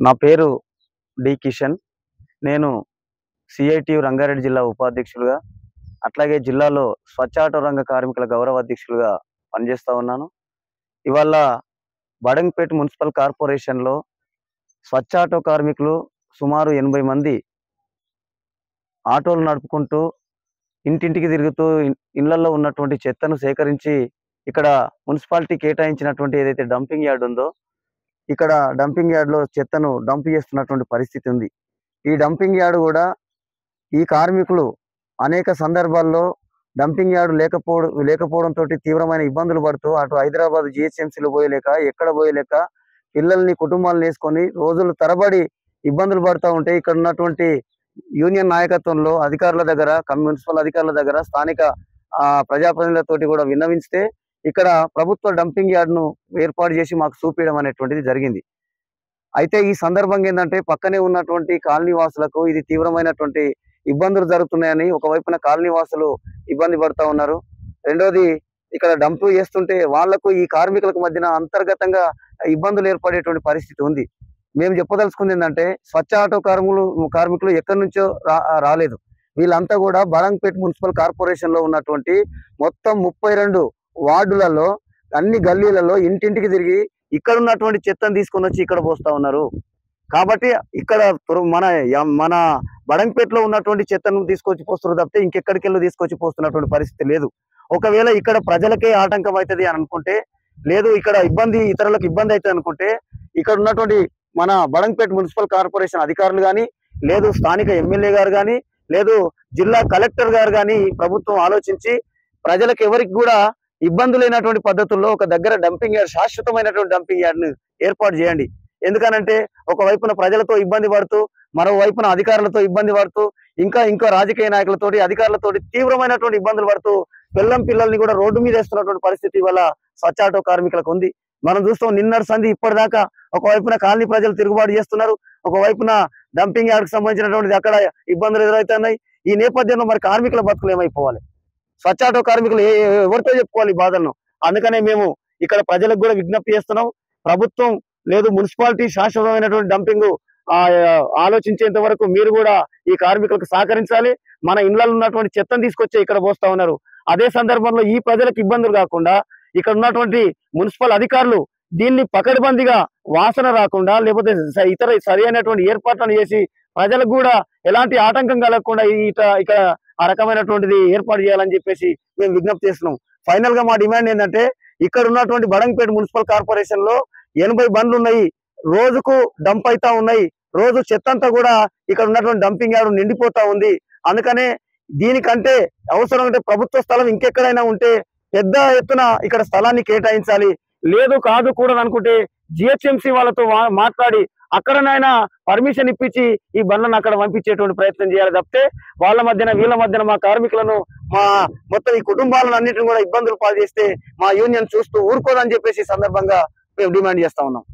నా పేరు డి కిషన్. నేను సిఐటియు రంగారెడ్డి జిల్లా ఉపాధ్యక్షులుగా, అట్లాగే జిల్లాలో స్వచ్ఛ ఆటో రంగ కార్మికుల గౌరవ అధ్యక్షులుగా పనిచేస్తా ఉన్నాను. ఇవాళ బడంగ్పేట్ మున్సిపల్ కార్పొరేషన్లో స్వచ్ఛ ఆటో కార్మికులు సుమారు 80 మంది ఆటోలు నడుపుకుంటూ ఇంటింటికి తిరుగుతూ ఇళ్లలో ఉన్నటువంటి చెత్తను సేకరించి ఇక్కడ మున్సిపాలిటీ కేటాయించినటువంటి ఏదైతే డంపింగ్ యార్డ్ ఉందో ఇక్కడ డంపింగ్ యార్డ్లో చెత్తను డంప్ చేస్తున్నటువంటి పరిస్థితి ఉంది. ఈ డంపింగ్ యార్డ్ కూడా ఈ కార్మికులు అనేక సందర్భాల్లో డంపింగ్ యార్డ్ లేకపోవడంతో తీవ్రమైన ఇబ్బందులు పడుతూ అటు హైదరాబాద్ జిహెచ్ఎంసీలో పోయలేక ఎక్కడ పోయలేక పిల్లల్ని కుటుంబాలను వేసుకొని రోజులు తరబడి ఇబ్బందులు పడుతూ ఉంటే ఇక్కడ ఉన్నటువంటి యూనియన్ నాయకత్వంలో అధికారుల దగ్గర, మున్సిపల్ అధికారుల దగ్గర, స్థానిక ప్రజాప్రతినిధులతోటి కూడా విన్నవించితే ఇక్కడ ప్రభుత్వ డంపింగ్ యార్డ్ను ఏర్పాటు చేసి మాకు చూపించడం అనేటువంటిది జరిగింది. అయితే ఈ సందర్భంగా ఏంటంటే పక్కనే ఉన్నటువంటి కాలనీ వాసులకు ఇది తీవ్రమైనటువంటి ఇబ్బందులు జరుగుతున్నాయని ఒకవైపున కాలనీ వాసులు ఇబ్బంది పడుతూ ఉన్నారు. రెండోది ఇక్కడ డంపు చేస్తుంటే వాళ్లకు ఈ కార్మికులకు మధ్యన అంతర్గతంగా ఇబ్బందులు ఏర్పడేటువంటి పరిస్థితి ఉంది. మేము చెప్పదలుచుకుంది ఏంటంటే స్వచ్ఛ ఆటో కార్మికులు ఎక్కడి నుంచో రాలేదు. వీళ్ళంతా కూడా బడంగ్పేట్ మున్సిపల్ కార్పొరేషన్ లో ఉన్నటువంటి మొత్తం 32 వార్డులలో అన్ని గల్లీలలో ఇంటింటికి తిరిగి ఇక్కడ ఉన్నటువంటి చెత్తను తీసుకొని వచ్చి ఇక్కడ పోస్తా ఉన్నారు. కాబట్టి ఇక్కడ మన బడంగ్పేటలో ఉన్నటువంటి చెత్తను తీసుకొచ్చి పోస్తున్నారు తప్పితే ఇంకెక్కడికెళ్ళి తీసుకొచ్చి పోస్తున్నటువంటి పరిస్థితి లేదు. ఒకవేళ ఇక్కడ ప్రజలకే ఆటంకం అవుతుంది అని అనుకుంటే, లేదు ఇక్కడ ఇతరులకు ఇబ్బంది అవుతుంది అనుకుంటే, ఇక్కడ ఉన్నటువంటి మన బడంగ్పేట్ మున్సిపల్ కార్పొరేషన్ అధికారులు కానీ, లేదు స్థానిక ఎమ్మెల్యే గారు కానీ, లేదు జిల్లా కలెక్టర్ గారు కానీ ప్రభుత్వం ఆలోచించి ప్రజలకు ఎవరికి కూడా ఇబ్బంది లేనటువంటి పద్ధతుల్లో ఒక దగ్గర డంపింగ్ యార్డ్, శాశ్వతమైనటువంటి డంపింగ్ యార్డ్ను ఏర్పాటు చేయండి. ఎందుకనంటే ఒకవైపున ప్రజలతో ఇబ్బంది పడుతూ, మరోవైపున అధికారులతో ఇబ్బంది పడుతూ, ఇంకా రాజకీయ నాయకులతోటి అధికారులతోటి తీవ్రమైనటువంటి ఇబ్బందులు పడుతూ పిల్లల్ని కూడా రోడ్డు మీద వేస్తున్నటువంటి పరిస్థితి వల్ల స్వచ్ఛ ఆటో కార్మికులకు ఉంది. మనం చూస్తాం నిన్నటి సంధి ఇప్పటిదాకా ఒకవైపున కాలనీ ప్రజలు తిరుగుబాటు చేస్తున్నారు, ఒకవైపున డంపింగ్ యార్డ్కి సంబంధించినటువంటిది అక్కడ ఇబ్బందులు ఎదురవుతున్నాయి. ఈ నేపథ్యంలో మరి కార్మికుల బతుకులు ఏమైపోవాలి? స్వచ్ఛ ఆటో కార్మికులు ఎవరితో చెప్పుకోవాలి ఈ బాధలను? అందుకనే మేము ఇక్కడ ప్రజలకు కూడా విజ్ఞప్తి చేస్తున్నాం. ప్రభుత్వం లేదు మున్సిపాలిటీ శాశ్వతమైనటువంటి డంపింగ్ ఆలోచించేంత వరకు మీరు కూడా ఈ కార్మికులకు సహకరించాలి. మన ఇళ్లలో ఉన్నటువంటి చెత్తను తీసుకొచ్చి ఇక్కడ పోస్తా ఉన్నారు. అదే సందర్భంలో ఈ ప్రజలకు ఇబ్బందులు కాకుండా ఇక్కడ ఉన్నటువంటి మున్సిపల్ అధికారులు దీన్ని పకడ్బందీగా వాసన రాకుండా లేకపోతే ఇతర సరి అయినటువంటి ఏర్పాట్లను చేసి ప్రజలకు కూడా ఎలాంటి ఆటంకం కలగకుండా ఇక్కడ ఆ రకమైనటువంటిది ఏర్పాటు చేయాలని చెప్పేసి మేము విజ్ఞప్తి చేస్తున్నాం. ఫైనల్ గా మా డిమాండ్ ఏంటంటే ఇక్కడ ఉన్నటువంటి బడంగ్పేట్ మున్సిపల్ కార్పొరేషన్ లో 80 బండ్లు ఉన్నాయి, రోజుకు డంప్ అవుతా ఉన్నాయి. రోజు చెత్త అంతా కూడా ఇక్కడ ఉన్నటువంటి డంపింగ్ యార్డ్ నిండిపోతా ఉంది. అందుకనే దీనికంటే అవసరం అంటే ప్రభుత్వ స్థలం ఇంకెక్కడైనా ఉంటే పెద్ద ఎత్తున ఇక్కడ స్థలాన్ని కేటాయించాలి. లేదు కాదు కూడా అనుకుంటే జిహెచ్ఎంసీ వాళ్ళతో మాట్లాడి అక్కడనైనా పర్మిషన్ ఇప్పించి ఈ బండ్లను అక్కడ పంపించేటువంటి ప్రయత్నం చేయాలి తప్పితే వీళ్ళ మధ్యన మా కార్మికులను మొత్తం ఈ కుటుంబాలను అన్నింటిని కూడా ఇబ్బందులు పాలు చేస్తే మా యూనియన్ చూస్తూ ఊరుకోదని చెప్పేసి సందర్భంగా మేము డిమాండ్ చేస్తా ఉన్నాం.